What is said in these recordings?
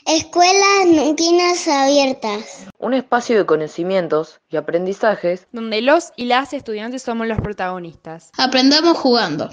Escuelas Nunquinas Abiertas. Un espacio de conocimientos y aprendizajes donde los y las estudiantes somos los protagonistas. Aprendamos jugando.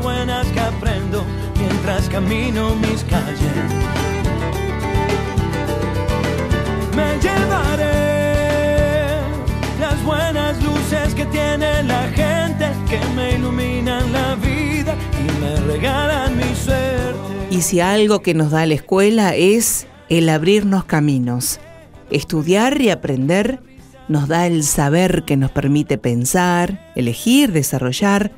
Buenas que aprendo mientras camino mis calles. Me llevaré las buenas luces que tiene la gente, que me iluminan la vida y me regalan mi suerte. Y si algo que nos da la escuela es el abrirnos caminos. Estudiar y aprender nos da el saber que nos permite pensar, elegir, desarrollar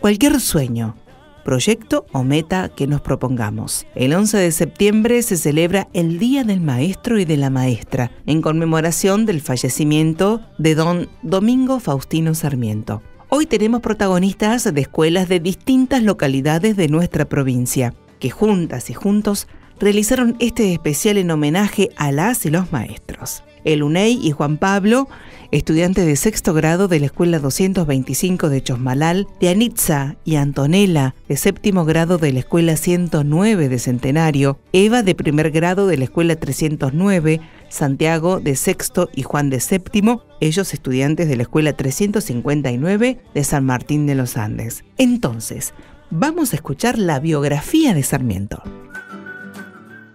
cualquier sueño, proyecto o meta que nos propongamos. El 11 de septiembre se celebra el Día del Maestro y de la Maestra, en conmemoración del fallecimiento de don Domingo Faustino Sarmiento. Hoy tenemos protagonistas de escuelas de distintas localidades de nuestra provincia, que juntas y juntos realizaron este especial en homenaje a las y los maestros. El Uney y Juan Pablo, estudiantes de sexto grado de la Escuela 225 de Chosmalal, de Anitza y Antonella, de séptimo grado de la Escuela 109 de Centenario, Eva de primer grado de la Escuela 309, Santiago de sexto y Juan de séptimo, ellos estudiantes de la Escuela 359 de San Martín de los Andes. Entonces, vamos a escuchar la biografía de Sarmiento.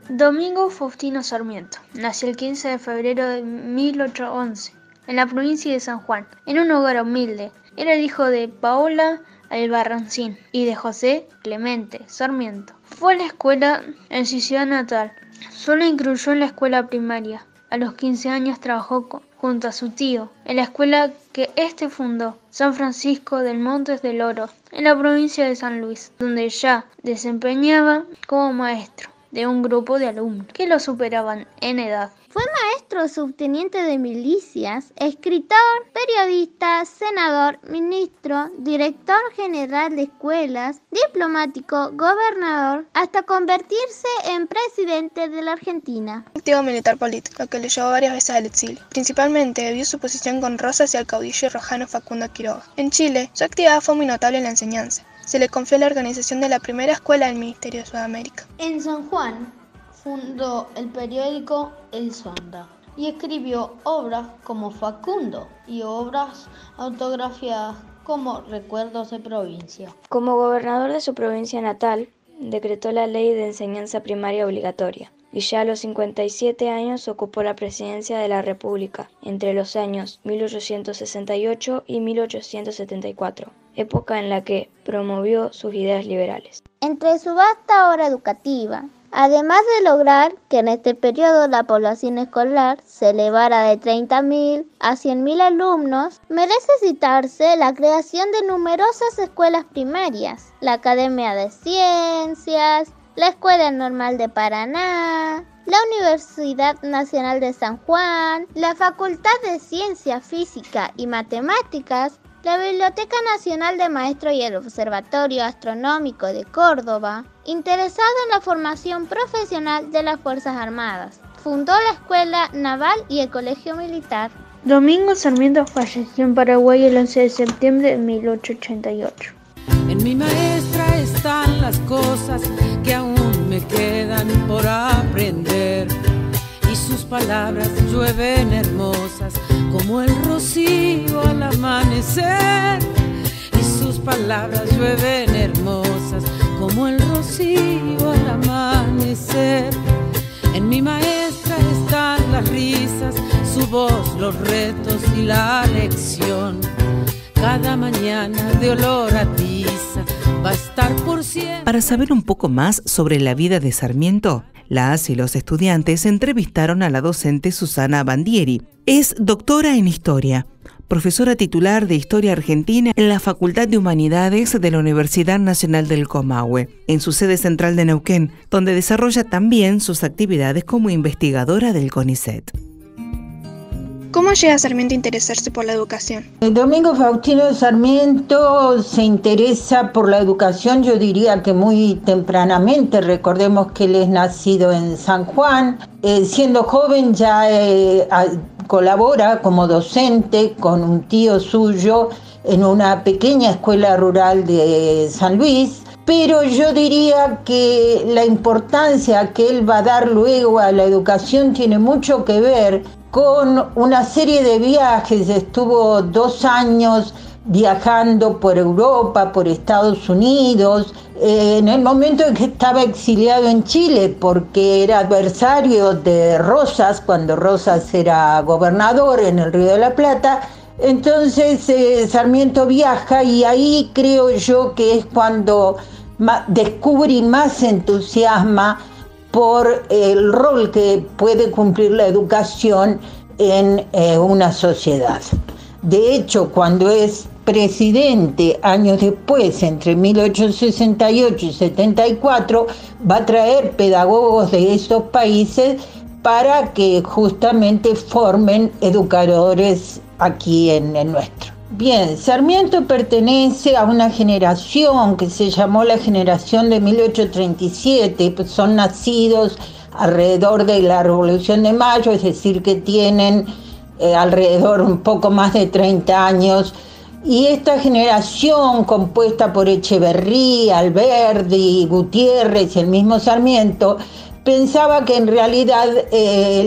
Domingo Faustino Sarmiento nació el 15 de febrero de 1811 en la provincia de San Juan, en un hogar humilde. Era el hijo de Paola Albarracín y de José Clemente Sarmiento. Fue a la escuela en su ciudad natal. Solo incluyó en la escuela primaria. A los 15 años trabajó junto a su tío en la escuela que éste fundó, San Francisco del Montes del Oro, en la provincia de San Luis, donde ya desempeñaba como maestro de un grupo de alumnos que lo superaban en edad. Fue maestro subteniente de milicias, escritor, periodista, senador, ministro, director general de escuelas, diplomático, gobernador, hasta convertirse en presidente de la Argentina. Activo militar político, lo que le llevó varias veces al exilio. Principalmente debido a su posición con Rosa hacia el caudillo rojano Facundo Quiroga. En Chile, su actividad fue muy notable en la enseñanza. Se le confió la organización de la primera escuela del Ministerio de Sudamérica. En San Juan fundó el periódico El Sonda y escribió obras como Facundo y obras autografiadas como Recuerdos de Provincia. Como gobernador de su provincia natal, decretó la ley de enseñanza primaria obligatoria y ya a los 57 años ocupó la presidencia de la República entre los años 1868 y 1874, época en la que promovió sus ideas liberales. Entre su vasta obra educativa, además de lograr que en este periodo la población escolar se elevara de 30.000 a 100.000 alumnos, merece citarse la creación de numerosas escuelas primarias, la Academia de Ciencias, la Escuela Normal de Paraná, la Universidad Nacional de San Juan, la Facultad de Ciencia Física y Matemáticas, la Biblioteca Nacional de Maestros y el Observatorio Astronómico de Córdoba, interesado en la formación profesional de las Fuerzas Armadas. Fundó la Escuela Naval y el Colegio Militar. Domingo Sarmiento falleció en Paraguay el 11 de septiembre de 1888. En mi maestra están las cosas que aún me quedan por aprender, y sus palabras llueven hermosas como el rocío al amanecer, y sus palabras llueven hermosas como el rocío al amanecer. En mi maestra están las risas, su voz, los retos y la lección. Cada mañana de olor a tiza va a estar por siempre. Para saber un poco más sobre la vida de Sarmiento, las y los estudiantes entrevistaron a la docente Susana Bandieri. Es doctora en Historia, profesora titular de Historia Argentina en la Facultad de Humanidades de la Universidad Nacional del Comahue, en su sede central de Neuquén, donde desarrolla también sus actividades como investigadora del CONICET. ¿Cómo llega Sarmiento a interesarse por la educación? Domingo Faustino Sarmiento se interesa por la educación, yo diría que muy tempranamente. Recordemos que él es nacido en San Juan. Siendo joven ya colabora como docente con un tío suyo en una pequeña escuela rural de San Luis. Pero yo diría que la importancia que él va a dar luego a la educación tiene mucho que ver con una serie de viajes. Estuvo 2 años viajando por Europa, por Estados Unidos, en el momento en que estaba exiliado en Chile, porque era adversario de Rosas, cuando Rosas era gobernador en el Río de la Plata. Entonces Sarmiento viaja y ahí creo yo que es cuando descubre y más se entusiasma por el rol que puede cumplir la educación en una sociedad. De hecho, cuando es presidente, años después, entre 1868 y 74, va a traer pedagogos de esos países para que justamente formen educadores aquí en el nuestro. Bien, Sarmiento pertenece a una generación que se llamó la generación de 1837, pues son nacidos alrededor de la Revolución de Mayo, es decir, que tienen alrededor un poco más de 30 años, y esta generación compuesta por Echeverría, Alberdi, Gutiérrez y el mismo Sarmiento, pensaba que en realidad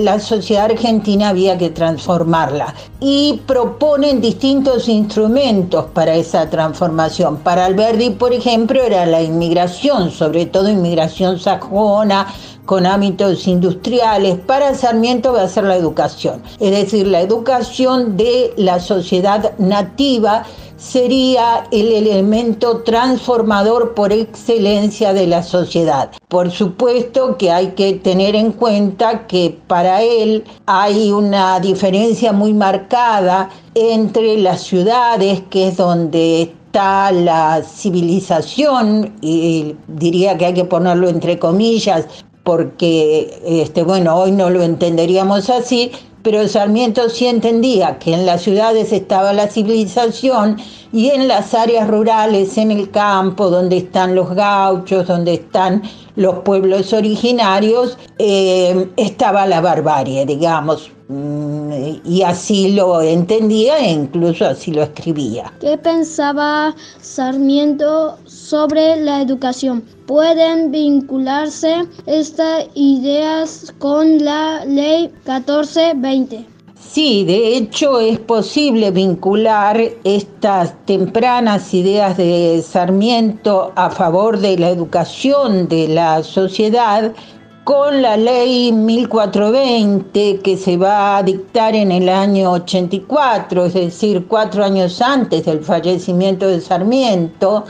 la sociedad argentina había que transformarla y proponen distintos instrumentos para esa transformación. Para Alberdi, por ejemplo, era la inmigración, sobre todo inmigración sajona, con ámbitos industriales. Para Sarmiento va a ser la educación, es decir, la educación de la sociedad nativa sería el elemento transformador por excelencia de la sociedad. Por supuesto que hay que tener en cuenta que para él hay una diferencia muy marcada entre las ciudades, que es donde está la civilización, y diría que hay que ponerlo entre comillas, porque hoy no lo entenderíamos así, pero Sarmiento sí entendía que en las ciudades estaba la civilización y en las áreas rurales, en el campo, donde están los gauchos, donde están los pueblos originarios, estaba la barbarie, digamos, y así lo entendía e incluso así lo escribía. ¿Qué pensaba Sarmiento sobre la educación? ¿Pueden vincularse estas ideas con la Ley 1420? Sí, de hecho es posible vincular estas tempranas ideas de Sarmiento a favor de la educación de la sociedad con la Ley 1420 que se va a dictar en el año 84, es decir, 4 años antes del fallecimiento de Sarmiento,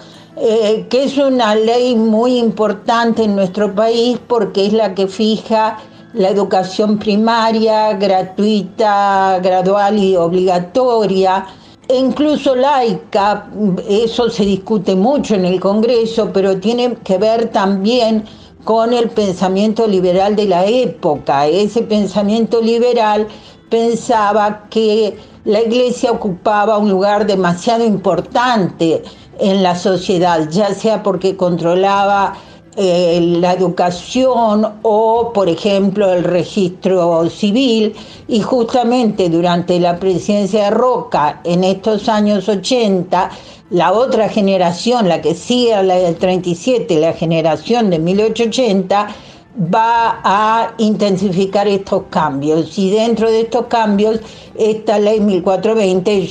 que es una ley muy importante en nuestro país porque es la que fija la educación primaria, gratuita, gradual y obligatoria, e incluso laica. Eso se discute mucho en el Congreso, pero tiene que ver también con el pensamiento liberal de la época. Ese pensamiento liberal pensaba que la Iglesia ocupaba un lugar demasiado importante en la sociedad, ya sea porque controlaba la educación o, por ejemplo, el registro civil, y justamente durante la presidencia de Roca, en estos años 80, la otra generación, la que sigue a la del 37, la generación de 1880, va a intensificar estos cambios, y dentro de estos cambios esta ley 1420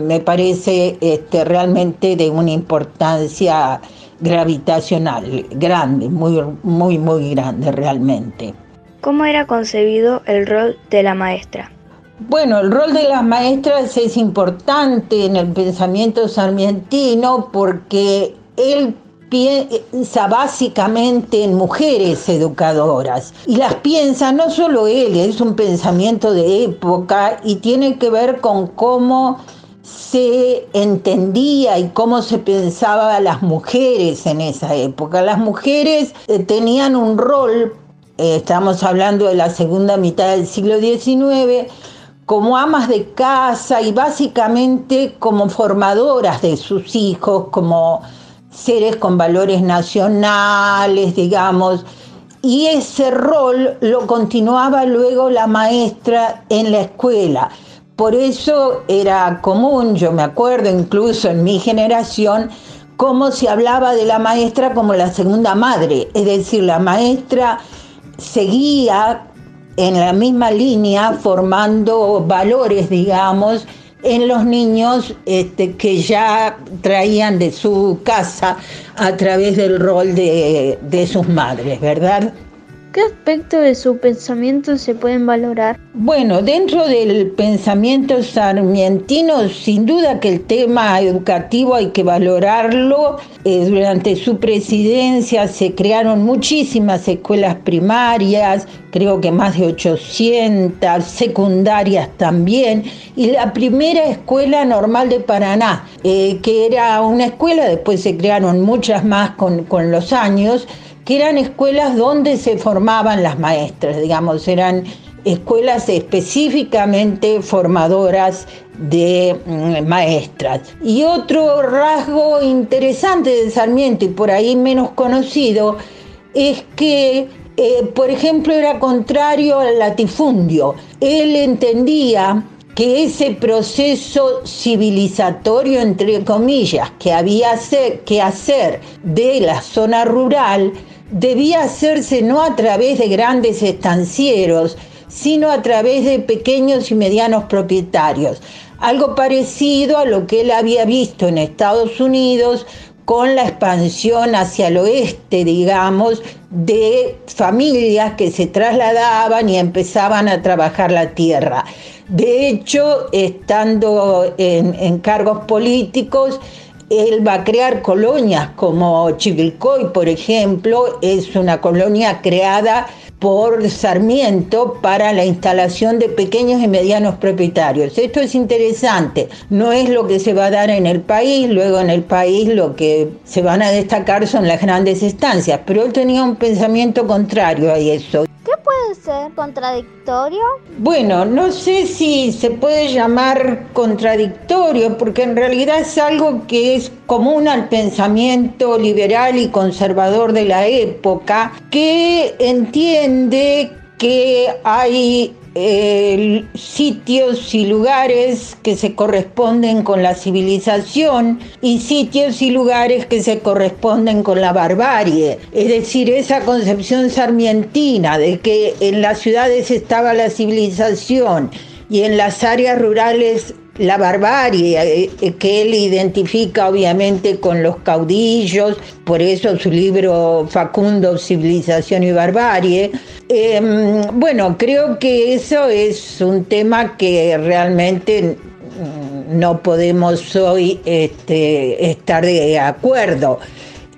me parece realmente de una importancia gravitacional, grande, muy grande realmente. ¿Cómo era concebido el rol de la maestra? Bueno, el rol de las maestras es importante en el pensamiento sarmientino porque él piensa básicamente en mujeres educadoras, y las piensa no solo él, es un pensamiento de época y tiene que ver con cómo se entendía y cómo se pensaba a las mujeres en esa época. Las mujeres tenían un rol, estamos hablando de la segunda mitad del siglo XIX, como amas de casa y básicamente como formadoras de sus hijos, como seres con valores nacionales, digamos, y ese rol lo continuaba luego la maestra en la escuela. Por eso era común, yo me acuerdo incluso en mi generación, cómo se hablaba de la maestra como la segunda madre, es decir, la maestra seguía en la misma línea formando valores, digamos, en los niños que ya traían de su casa a través del rol de sus madres, ¿verdad? ¿Qué aspectos de su pensamiento se pueden valorar? Bueno, dentro del pensamiento sarmientino, sin duda que el tema educativo hay que valorarlo. Durante su presidencia se crearon muchísimas escuelas primarias, creo que más de 800, secundarias también, y la primera escuela normal de Paraná, que era una escuela, después se crearon muchas más con los años, que eran escuelas donde se formaban las maestras, digamos, eran escuelas específicamente formadoras de maestras. Y otro rasgo interesante de Sarmiento, y por ahí menos conocido, es que, por ejemplo, era contrario al latifundio. Él entendía que ese proceso civilizatorio, entre comillas, que había que hacer de la zona rural, debía hacerse no a través de grandes estancieros, sino a través de pequeños y medianos propietarios. Algo parecido a lo que él había visto en Estados Unidos con la expansión hacia el oeste, digamos, de familias que se trasladaban y empezaban a trabajar la tierra. De hecho, estando en cargos políticos, él va a crear colonias como Chivilcoy, por ejemplo, es una colonia creada por Sarmiento para la instalación de pequeños y medianos propietarios. Esto es interesante, no es lo que se va a dar en el país, luego en el país lo que se van a destacar son las grandes estancias, pero él tenía un pensamiento contrario a eso. ¿Qué puede ser contradictorio? Bueno, no sé si se puede llamar contradictorio, porque en realidad es algo que es común al pensamiento liberal y conservador de la época, que entiende que hay sitios y lugares que se corresponden con la civilización y sitios y lugares que se corresponden con la barbarie. Es decir, esa concepción sarmientina de que en las ciudades estaba la civilización y en las áreas rurales la barbarie, que él identifica obviamente con los caudillos, por eso su libro Facundo, Civilización y Barbarie. Bueno, creo que eso es un tema que realmente no podemos hoy estar de acuerdo.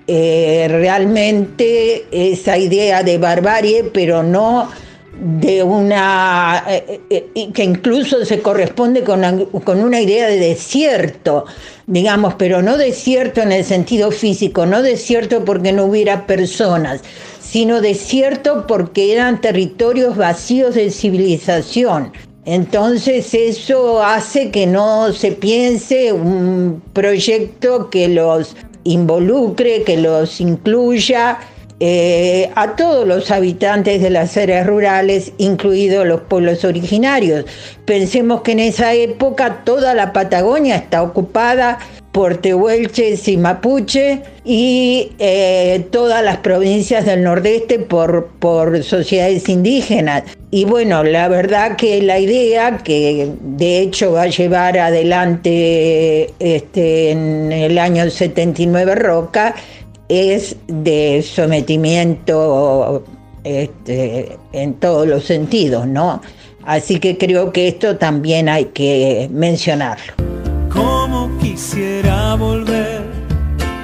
Realmente esa idea de barbarie, pero no de una que incluso se corresponde con una idea de desierto, digamos, pero no desierto en el sentido físico, no desierto porque no hubiera personas, sino desierto porque eran territorios vacíos de civilización. Entonces eso hace que no se piense un proyecto que los involucre, que los incluya a todos los habitantes de las áreas rurales, incluidos los pueblos originarios. Pensemos que en esa época toda la Patagonia está ocupada por tehuelches y mapuche y todas las provincias del nordeste por sociedades indígenas. Y bueno, la verdad que la idea que de hecho va a llevar adelante en el año 79 Roca es de sometimiento en todos los sentidos, ¿no? Así que creo que esto también hay que mencionarlo. Como quisiera volver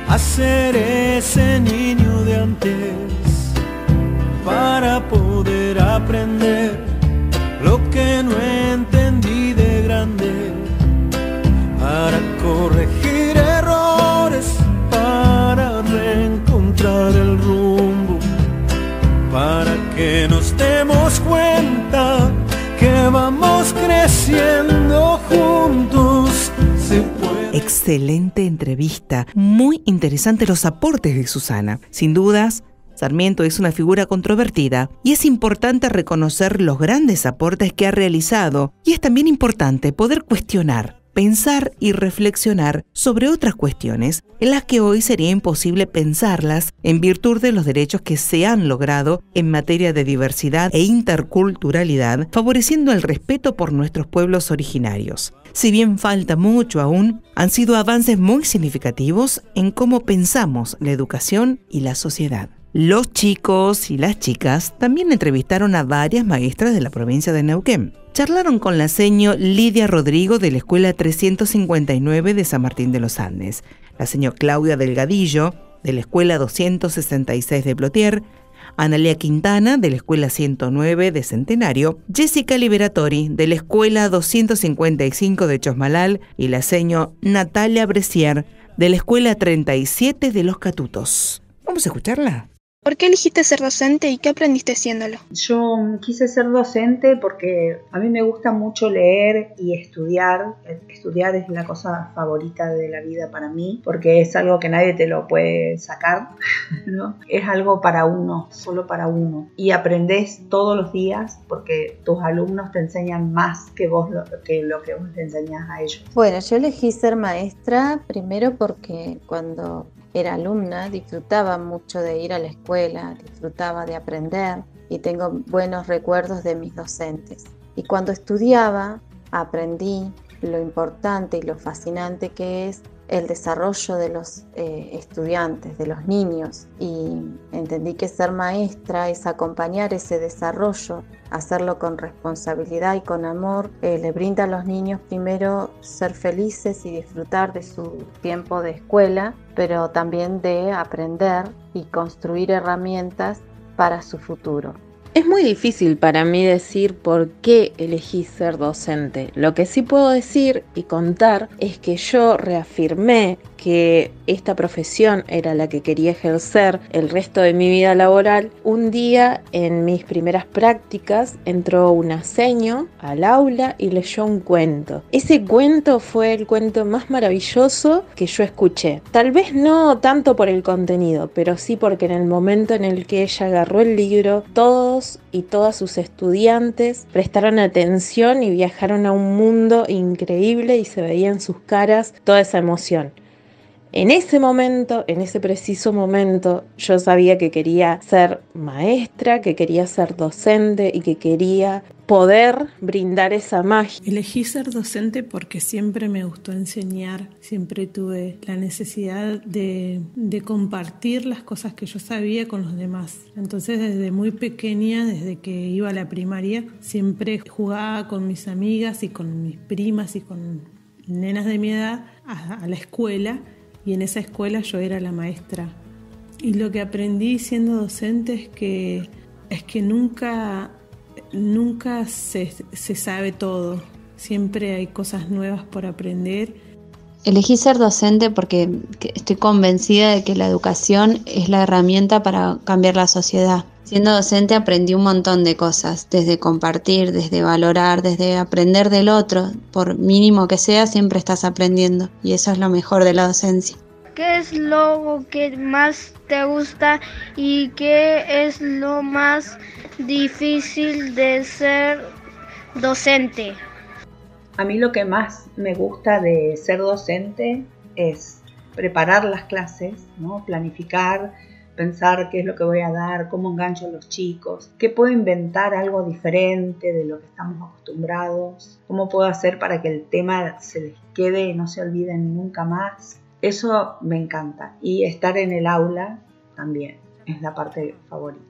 a ser ese niño de antes para poder aprender lo que no entendí de grande, para corregir errores, para reencontrar el rumbo, para que nos demos cuenta que vamos creciendo. Excelente entrevista, muy interesantes los aportes de Susana. Sin dudas, Sarmiento es una figura controvertida y es importante reconocer los grandes aportes que ha realizado, y es también importante poder cuestionar, pensar y reflexionar sobre otras cuestiones en las que hoy sería imposible pensarlas en virtud de los derechos que se han logrado en materia de diversidad e interculturalidad, favoreciendo el respeto por nuestros pueblos originarios. Si bien falta mucho aún, han sido avances muy significativos en cómo pensamos la educación y la sociedad. Los chicos y las chicas también entrevistaron a varias maestras de la provincia de Neuquén. Charlaron con la seño Lidia Rodrigo de la Escuela 359 de San Martín de los Andes, la seño Claudia Delgadillo de la Escuela 266 de Plotier, Analia Quintana de la Escuela 109 de Centenario, Jessica Liberatori de la Escuela 255 de Chosmalal y la seño Natalia Bresier de la Escuela 37 de Los Catutos. ¿Vamos a escucharla? ¿Por qué elegiste ser docente y qué aprendiste siéndolo? Yo quise ser docente porque a mí me gusta mucho leer y estudiar. Estudiar es la cosa favorita de la vida para mí, porque es algo que nadie te lo puede sacar, ¿no? Es algo para uno, solo para uno. Y aprendes todos los días porque tus alumnos te enseñan más que lo que vos le enseñás a ellos. Bueno, yo elegí ser maestra primero porque cuando era alumna, disfrutaba mucho de ir a la escuela, disfrutaba de aprender y tengo buenos recuerdos de mis docentes. Y cuando estudiaba, aprendí lo importante y lo fascinante que es el desarrollo de los estudiantes, de los niños, y entendí que ser maestra es acompañar ese desarrollo, hacerlo con responsabilidad y con amor, le brinda a los niños primero ser felices y disfrutar de su tiempo de escuela, pero también de aprender y construir herramientas para su futuro. Es muy difícil para mí decir por qué elegí ser docente. Lo que sí puedo decir y contar es que yo reafirmé que esta profesión era la que quería ejercer el resto de mi vida laboral. Un día en mis primeras prácticas entró una seño al aula y leyó un cuento. Ese cuento fue el cuento más maravilloso que yo escuché. Tal vez no tanto por el contenido, pero sí porque en el momento en el que ella agarró el libro, todos y todas sus estudiantes prestaron atención y viajaron a un mundo increíble y se veía en sus caras toda esa emoción. En ese momento, en ese preciso momento, yo sabía que quería ser maestra, que quería ser docente y que quería poder brindar esa magia. Elegí ser docente porque siempre me gustó enseñar, siempre tuve la necesidad de compartir las cosas que yo sabía con los demás. Entonces desde muy pequeña, desde que iba a la primaria, siempre jugaba con mis amigas y con mis primas y con nenas de mi edad a la escuela. Y en esa escuela yo era la maestra. Y lo que aprendí siendo docente es que nunca se sabe todo. Siempre hay cosas nuevas por aprender. Elegí ser docente porque estoy convencida de que la educación es la herramienta para cambiar la sociedad. Siendo docente aprendí un montón de cosas, desde compartir, desde valorar, desde aprender del otro. Por mínimo que sea, siempre estás aprendiendo y eso es lo mejor de la docencia. ¿Qué es lo que más te gusta y qué es lo más difícil de ser docente? A mí lo que más me gusta de ser docente es preparar las clases, ¿no? Planificar, pensar qué es lo que voy a dar, cómo engancho a los chicos, qué puedo inventar algo diferente de lo que estamos acostumbrados, cómo puedo hacer para que el tema se les quede y no se olviden nunca más. Eso me encanta. Y estar en el aula también es la parte favorita.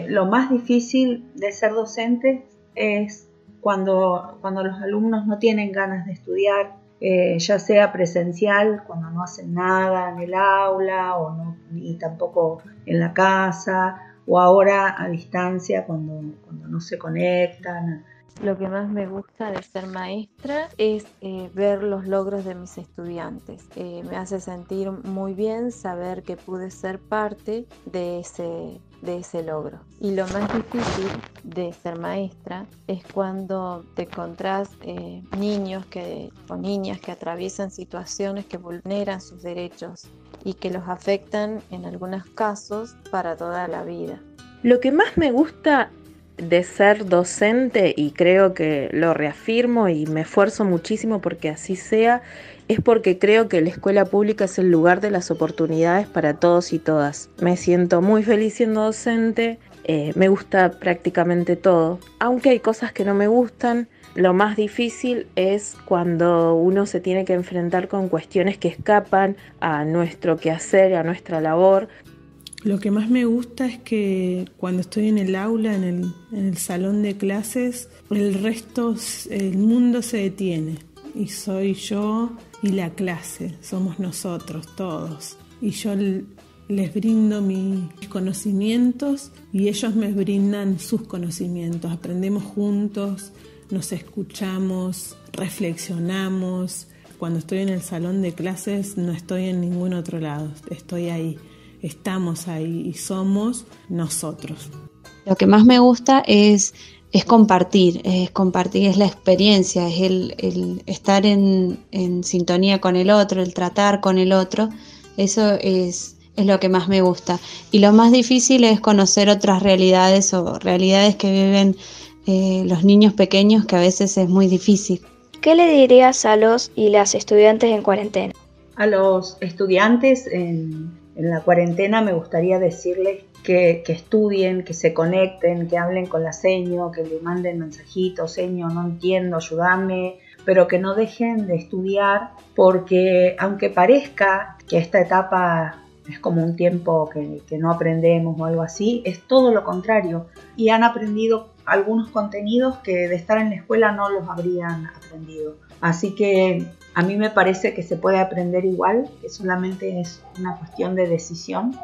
Lo más difícil de ser docente es cuando los alumnos no tienen ganas de estudiar, ya sea presencial, cuando no hacen nada en el aula o no, ni tampoco en la casa, o ahora a distancia cuando no se conectan. Lo que más me gusta de ser maestra es ver los logros de mis estudiantes. Me hace sentir muy bien saber que pude ser parte de ese logro. Y lo más difícil de ser maestra es cuando te encontrás niños o niñas que atraviesan situaciones que vulneran sus derechos y que los afectan en algunos casos para toda la vida. Lo que más me gusta de ser docente, y creo que lo reafirmo y me esfuerzo muchísimo porque así sea, es porque creo que la escuela pública es el lugar de las oportunidades para todos y todas. Me siento muy feliz siendo docente, me gusta prácticamente todo, aunque hay cosas que no me gustan. Lo más difícil es cuando uno se tiene que enfrentar con cuestiones que escapan a nuestro quehacer, a nuestra labor. Lo que más me gusta es que cuando estoy en el aula, en el salón de clases, el mundo se detiene y soy yo y la clase, somos nosotros todos. Y yo les brindo mis conocimientos y ellos me brindan sus conocimientos. Aprendemos juntos, nos escuchamos, reflexionamos. Cuando estoy en el salón de clases no estoy en ningún otro lado, estoy ahí. Estamos ahí y somos nosotros. Lo que más me gusta es compartir, es la experiencia, es el estar en sintonía con el otro, el tratar con el otro. Eso es lo que más me gusta. Y lo más difícil es conocer otras realidades o realidades que viven los niños pequeños, que a veces es muy difícil. ¿Qué le dirías a los y las estudiantes en cuarentena? A los estudiantes en la cuarentena me gustaría decirles que estudien, que se conecten, que hablen con la seño, que le manden mensajitos, seño, no entiendo, ayúdame, pero que no dejen de estudiar, porque aunque parezca que esta etapa es como un tiempo que no aprendemos o algo así, es todo lo contrario, y han aprendido algunos contenidos que de estar en la escuela no los habrían aprendido. Así que a mí me parece que se puede aprender igual, que solamente es una cuestión de decisión.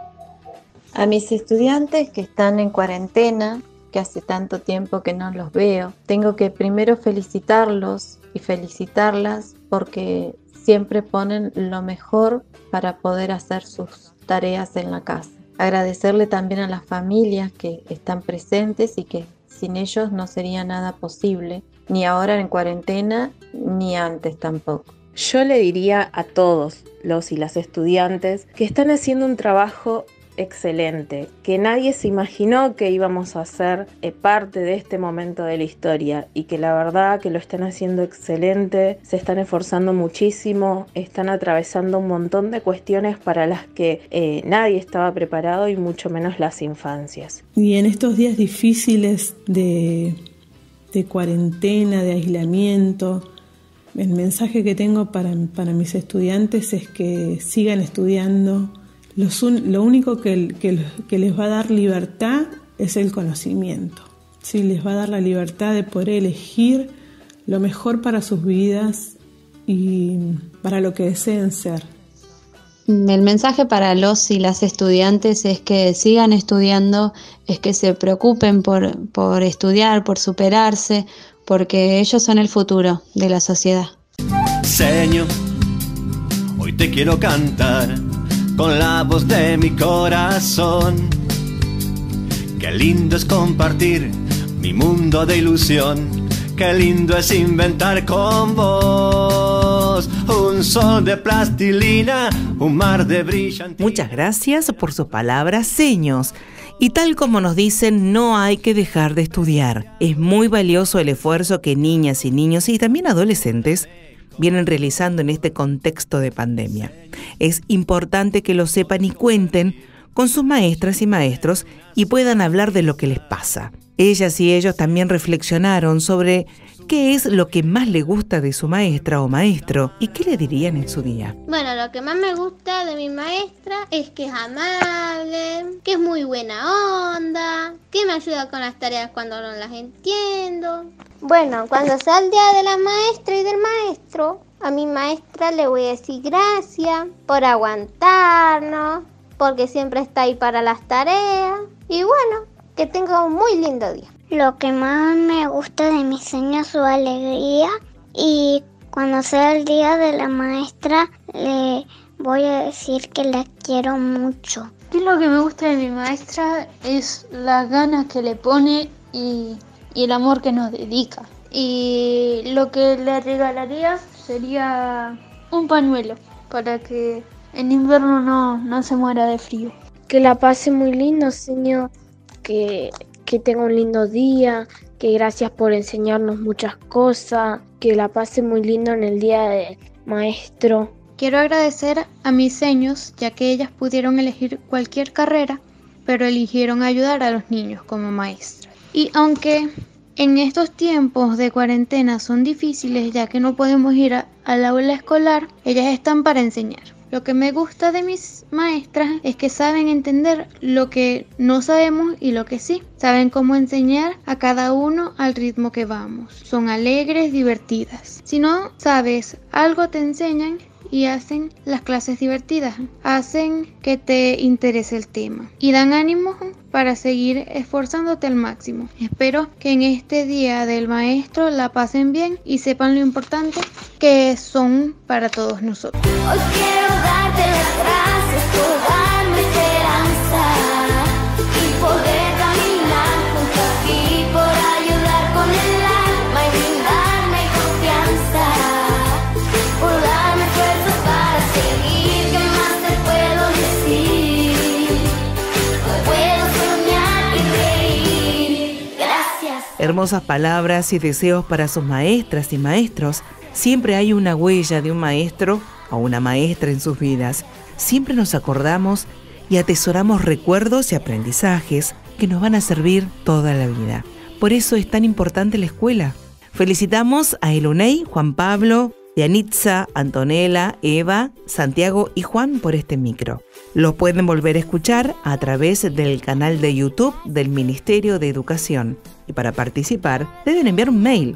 A mis estudiantes que están en cuarentena, que hace tanto tiempo que no los veo, tengo que primero felicitarlos y felicitarlas porque siempre ponen lo mejor para poder hacer sus tareas en la casa. Agradecerle también a las familias que están presentes y que sin ellos no sería nada posible, ni ahora en cuarentena, ni antes tampoco. Yo le diría a todos los y las estudiantes que están haciendo un trabajo excelente, que nadie se imaginó que íbamos a ser parte de este momento de la historia y que la verdad que lo están haciendo excelente, se están esforzando muchísimo, están atravesando un montón de cuestiones para las que nadie estaba preparado y mucho menos las infancias. Y en estos días difíciles de cuarentena, de aislamiento, el mensaje que tengo para mis estudiantes es que sigan estudiando. Lo único que les va a dar libertad es el conocimiento. Sí, les va a dar la libertad de poder elegir lo mejor para sus vidas y para lo que deseen ser. El mensaje para los y las estudiantes es que sigan estudiando, es que se preocupen por estudiar, por superarse, porque ellos son el futuro de la sociedad. Señor, hoy te quiero cantar con la voz de mi corazón. Qué lindo es compartir mi mundo de ilusión. Qué lindo es inventar con vos un sol de plastilina, un mar de brillantina. Muchas gracias por sus palabras, seños. Y tal como nos dicen, no hay que dejar de estudiar. Es muy valioso el esfuerzo que niñas y niños y también adolescentes vienen realizando en este contexto de pandemia. Es importante que lo sepan y cuenten con sus maestras y maestros y puedan hablar de lo que les pasa. Ellas y ellos también reflexionaron sobre qué es lo que más le gusta de su maestra o maestro y qué le dirían en su día. Bueno, lo que más me gusta de mi maestra es que es amable, que es muy buena onda, que me ayuda con las tareas cuando no las entiendo. Bueno, cuando sea el día de la maestra y del maestro, a mi maestra le voy a decir gracias por aguantarnos, porque siempre está ahí para las tareas. Y bueno, que tenga un muy lindo día. Lo que más me gusta de mi sueño es su alegría, y cuando sea el día de la maestra le voy a decir que la quiero mucho. Y lo que me gusta de mi maestra es las ganas que le pone y el amor que nos dedica. Y lo que le regalaría sería un pañuelo para que en invierno no se muera de frío. Que la pase muy lindo, señor, que tenga un lindo día, que gracias por enseñarnos muchas cosas, que la pase muy lindo en el día del maestro. Quiero agradecer a mis seños, ya que ellas pudieron elegir cualquier carrera, pero eligieron ayudar a los niños como maestra. Y aunque en estos tiempos de cuarentena son difíciles, ya que no podemos ir al aula escolar, ellas están para enseñar. Lo que me gusta de mis maestras es que saben entender lo que no sabemos y lo que sí. Saben cómo enseñar a cada uno al ritmo que vamos. Son alegres, divertidas. Si no sabes algo, te enseñan y hacen las clases divertidas. Hacen que te interese el tema y dan ánimo para seguir esforzándote al máximo. Espero que en este día del maestro la pasen bien y sepan lo importante que son para todos nosotros. Hoy quiero darte las gracias por darme esperanza y poder caminar junto a ti, por ayudar con el alma y brindarme confianza, por darme fuerzas para seguir. ¿Qué más te puedo decir? Hoy puedo soñar y reír. Gracias. Hermosas palabras y deseos para sus maestras y maestros. Siempre hay una huella de un maestro o una maestra en sus vidas. Siempre nos acordamos y atesoramos recuerdos y aprendizajes que nos van a servir toda la vida. Por eso es tan importante la escuela. Felicitamos a Elunei, Juan Pablo, Yanitza, Antonella, Eva, Santiago y Juan por este micro. Los pueden volver a escuchar a través del canal de YouTube del Ministerio de Educación. Y para participar deben enviar un mail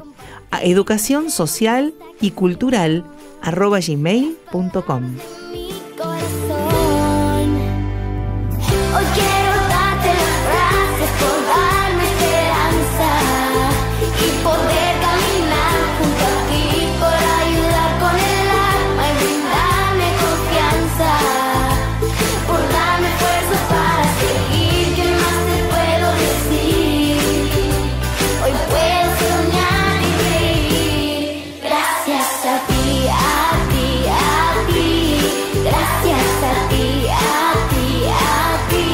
a educacionsocialycultural@gmail.com. Hoy quiero darte las gracias por darme esperanza y poder caminar junto a ti, por ayudar con el alma y brindarme confianza, por darme fuerzas para seguir. ¿Qué más te puedo decir? Hoy puedo soñar y reír. Gracias a ti, a ti, a ti. Gracias a ti, a ti, a ti.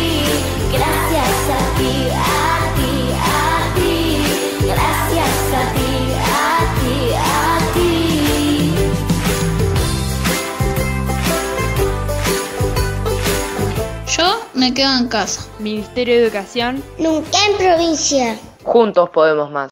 Gracias a ti, a ti, a ti. Gracias a ti, a ti, a ti. Yo me quedo en casa. Ministerio de Educación. Nunca en provincia. Juntos podemos más.